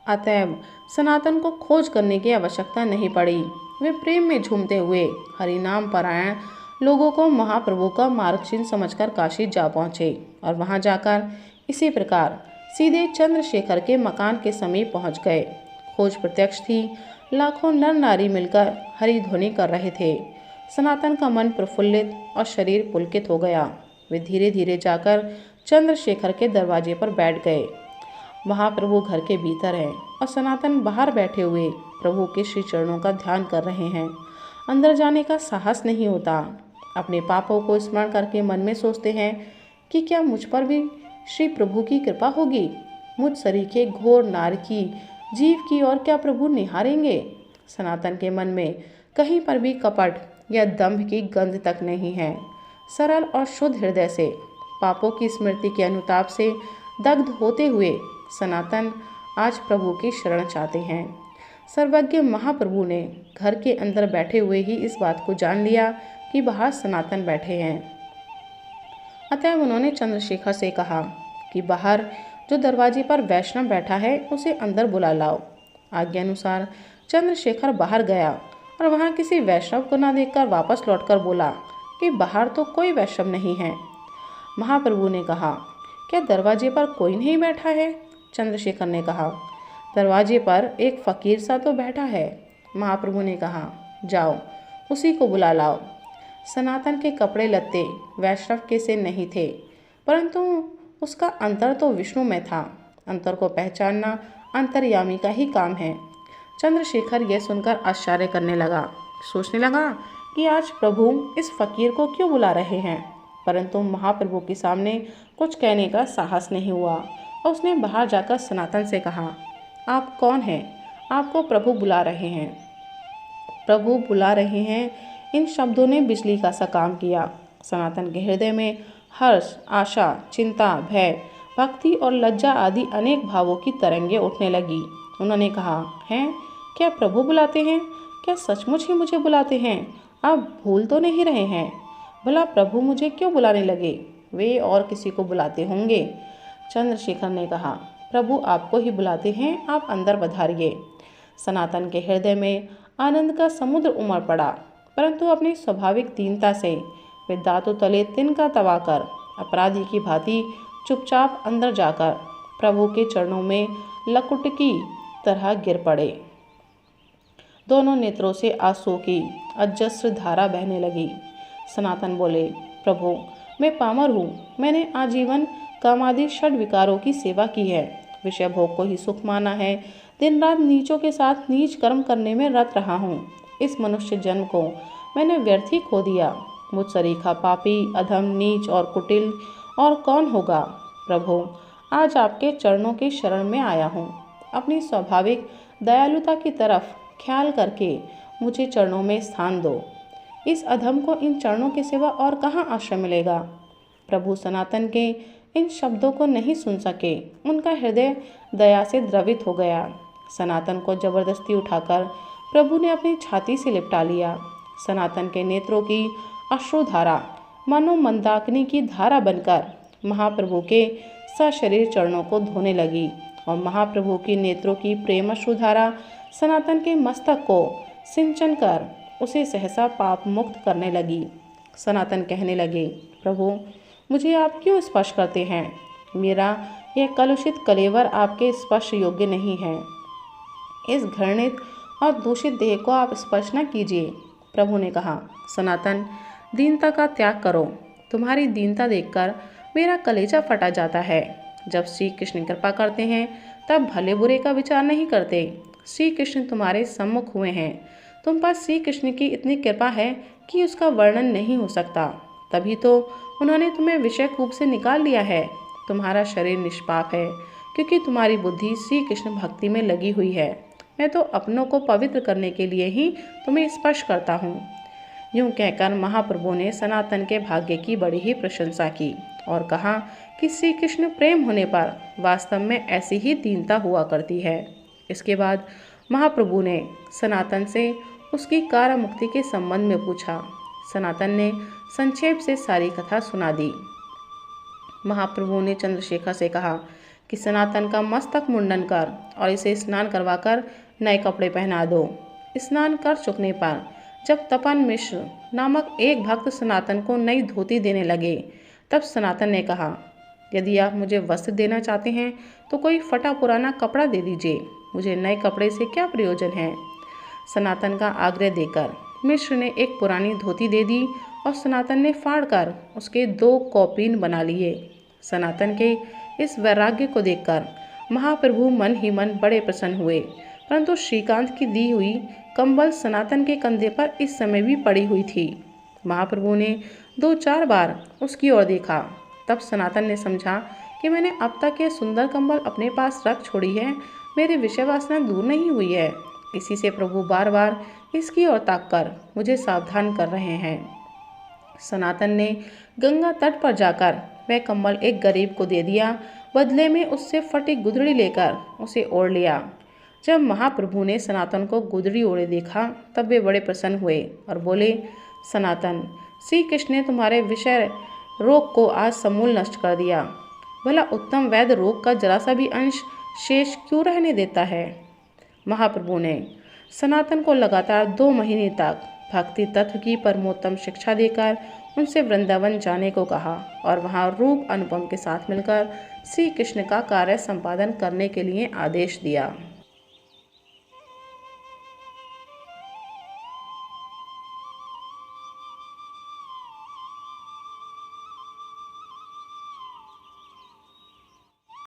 अतएव सनातन को खोज करने की आवश्यकता नहीं पड़ी। वे प्रेम में झूमते हुए हरिनाम परायण लोगों को महाप्रभु का मार्ग चिन्ह समझकर काशी जा पहुँचे और वहाँ जाकर इसी प्रकार सीधे चंद्रशेखर के मकान के समीप पहुँच गए। खोज प्रत्यक्ष थी। लाखों नर नारी मिलकर हरि ध्वनि कर रहे थे। सनातन का मन प्रफुल्लित और शरीर पुलकित हो गया। वे धीरे धीरे जाकर चंद्रशेखर के दरवाजे पर बैठ गए। महाप्रभु घर के भीतर हैं और सनातन बाहर बैठे हुए प्रभु के श्री चरणों का ध्यान कर रहे हैं। अंदर जाने का साहस नहीं होता। अपने पापों को स्मरण करके मन में सोचते हैं कि क्या मुझ पर भी श्री प्रभु की कृपा होगी। मुझ सरीखे घोर नारकी जीव की ओर क्या प्रभु निहारेंगे। सनातन के मन में कहीं पर भी कपट या दंभ की गंध तक नहीं है। सरल और शुद्ध हृदय से पापों की स्मृति के अनुताप से दग्ध होते हुए सनातन आज प्रभु की शरण चाहते हैं। सर्वज्ञ महाप्रभु ने घर के अंदर बैठे हुए ही इस बात को जान लिया कि बाहर सनातन बैठे हैं। अतः उन्होंने चंद्रशेखर से कहा कि बाहर जो दरवाजे पर वैष्णव बैठा है उसे अंदर बुला लाओ। आज्ञा अनुसार चंद्रशेखर बाहर गया और वहां किसी वैष्णव को न देखकर वापस लौटकर बोला कि बाहर तो कोई वैष्णव नहीं है। महाप्रभु ने कहा, क्या दरवाजे पर कोई नहीं बैठा है? चंद्रशेखर ने कहा, दरवाजे पर एक फकीर सा तो बैठा है। महाप्रभु ने कहा, जाओ उसी को बुला लाओ। सनातन के कपड़े लत्ते वैष्णव के से नहीं थे, परंतु उसका अंतर तो विष्णु में था। अंतर को पहचानना अंतर्यामी का ही काम है। चंद्रशेखर यह सुनकर आश्चर्य करने लगा। सोचने लगा कि आज प्रभु इस फकीर को क्यों बुला रहे हैं, परंतु महाप्रभु के सामने कुछ कहने का साहस नहीं हुआ और उसने बाहर जाकर सनातन से कहा, आप कौन हैं? आपको प्रभु बुला रहे हैं। प्रभु बुला रहे हैं, इन शब्दों ने बिजली का सा काम किया। सनातन के हृदय में हर्ष, आशा, चिंता, भय, भक्ति और लज्जा आदि अनेक भावों की तरंगें उठने लगी। उन्होंने कहा, हैं क्या प्रभु बुलाते हैं? क्या सचमुच ही मुझे बुलाते हैं? आप भूल तो नहीं रहे हैं? भला प्रभु मुझे क्यों बुलाने लगे? वे और किसी को बुलाते होंगे। चंद्रशेखर ने कहा, प्रभु आपको ही बुलाते हैं, आप अंदर पधारिए। सनातन के हृदय में आनंद का समुद्र उमड़ पड़ा, परंतु अपनी स्वाभाविक दीनता से वे दांतों तले तिनका दबाकर अपराधी की भांति चुपचाप अंदर जाकर प्रभु के चरणों में लकुट की तरह गिर पड़े। दोनों नेत्रों से आंसू की अजस्र धारा बहने लगी। सनातन बोले, प्रभु मैं पामर हूँ। मैंने आजीवन कामादि षड विकारों की सेवा की है, विषय भोग को ही सुख माना है। दिन रात नीचों के साथ नीच कर्म करने में रत रहा हूँ। इस मनुष्य जन्म को मैंने व्यर्थ ही खो दिया। मुझ सरीखा पापी, अधम, नीच और कुटिल और कौन होगा। प्रभु आज आपके चरणों की शरण में आया हूँ। अपनी स्वाभाविक दयालुता की तरफ ख्याल करके मुझे चरणों में स्थान दो। इस अधम को इन चरणों के सिवा और कहाँ आश्रय मिलेगा। प्रभु सनातन के इन शब्दों को नहीं सुन सके। उनका हृदय दया से द्रवित हो गया। सनातन को जबरदस्ती उठाकर प्रभु ने अपनी छाती से लिपटा लिया। सनातन के नेत्रों की अश्रुधारा मानो मंदाकिनी की धारा बनकर महाप्रभु के सशरीर चरणों को धोने लगी और महाप्रभु की नेत्रों की प्रेम अश्रुधारा सनातन के मस्तक को सिंचन कर उसे सहसा पाप मुक्त करने लगी। सनातन कहने लगे, प्रभु मुझे आप क्यों स्पर्श करते हैं? मेरा यह कलुषित कलेवर आपके स्पर्श योग्य नहीं है। इस घृणित और दूषित देह को आप स्पर्श न कीजिए। प्रभु ने कहा, सनातन दीनता का त्याग करो। तुम्हारी दीनता देखकर मेरा कलेजा फटा जाता है। जब श्री कृष्ण कृपा करते हैं तब भले बुरे का विचार नहीं करते। श्री कृष्ण तुम्हारे सम्मुख हुए हैं। तुम पर श्री कृष्ण की इतनी कृपा है कि उसका वर्णन नहीं हो सकता। तभी तो उन्होंने तुम्हें विषय कूप से निकाल लिया है। तुम्हारा शरीर निष्पाप है क्योंकि तुम्हारी बुद्धि श्री कृष्ण भक्ति में लगी हुई है। मैं तो अपनों को पवित्र करने के लिए ही तुम्हें स्पर्श करता हूँ। यूँ कहकर महाप्रभु ने सनातन के भाग्य की बड़ी ही प्रशंसा की और कहा कि श्री कृष्ण प्रेम होने पर वास्तव में ऐसी ही दीनता हुआ करती है। इसके बाद महाप्रभु ने सनातन से उसकी कारामुक्ति के संबंध में पूछा। सनातन ने संक्षेप से सारी कथा सुना दी। महाप्रभु ने चंद्रशेखर से कहा कि सनातन का मस्तक मुंडन कर और इसे स्नान करवाकर नए कपड़े पहना दो। स्नान कर चुकने पर जब तपन मिश्र नामक एक भक्त सनातन को नई धोती देने लगे, तब सनातन ने कहा, यदि आप मुझे वस्त्र देना चाहते हैं तो कोई फटा पुराना कपड़ा दे दीजिए, मुझे नए कपड़े से क्या प्रयोजन है। सनातन का आग्रह देकर मिश्र ने एक पुरानी धोती दे दी और सनातन ने फाड़कर उसके 2 कौपीन बना लिए। सनातन के इस वैराग्य को देखकर महाप्रभु मन ही मन बड़े प्रसन्न हुए, परंतु श्रीकांत की दी हुई कंबल सनातन के कंधे पर इस समय भी पड़ी हुई थी। महाप्रभु ने 2-4 बार उसकी ओर देखा, तब सनातन ने समझा कि मैंने अब तक ये सुंदर कंबल अपने पास रख छोड़ी है, मेरी विषय वासना दूर नहीं हुई है। इसी से प्रभु बार बार इसकी ओर ताककर मुझे सावधान कर रहे हैं। सनातन ने गंगा तट पर जाकर वह कंबल एक गरीब को दे दिया, बदले में उससे फटी गुदड़ी लेकर उसे ओढ़ लिया। जब महाप्रभु ने सनातन को गुदड़ी ओढ़े देखा, तब वे बड़े प्रसन्न हुए और बोले, सनातन, श्री कृष्ण ने तुम्हारे विषय रोग को आज समूल नष्ट कर दिया। भला उत्तम वैद्य रोग का जरा सा भी अंश शेष क्यों रहने देता है। महाप्रभु ने सनातन को लगातार 2 महीने तक भक्ति तत्व की परमोत्तम शिक्षा देकर उनसे वृंदावन जाने को कहा और वहां रूप अनुपम के साथ मिलकर श्री कृष्ण का कार्य संपादन करने के लिए आदेश दिया।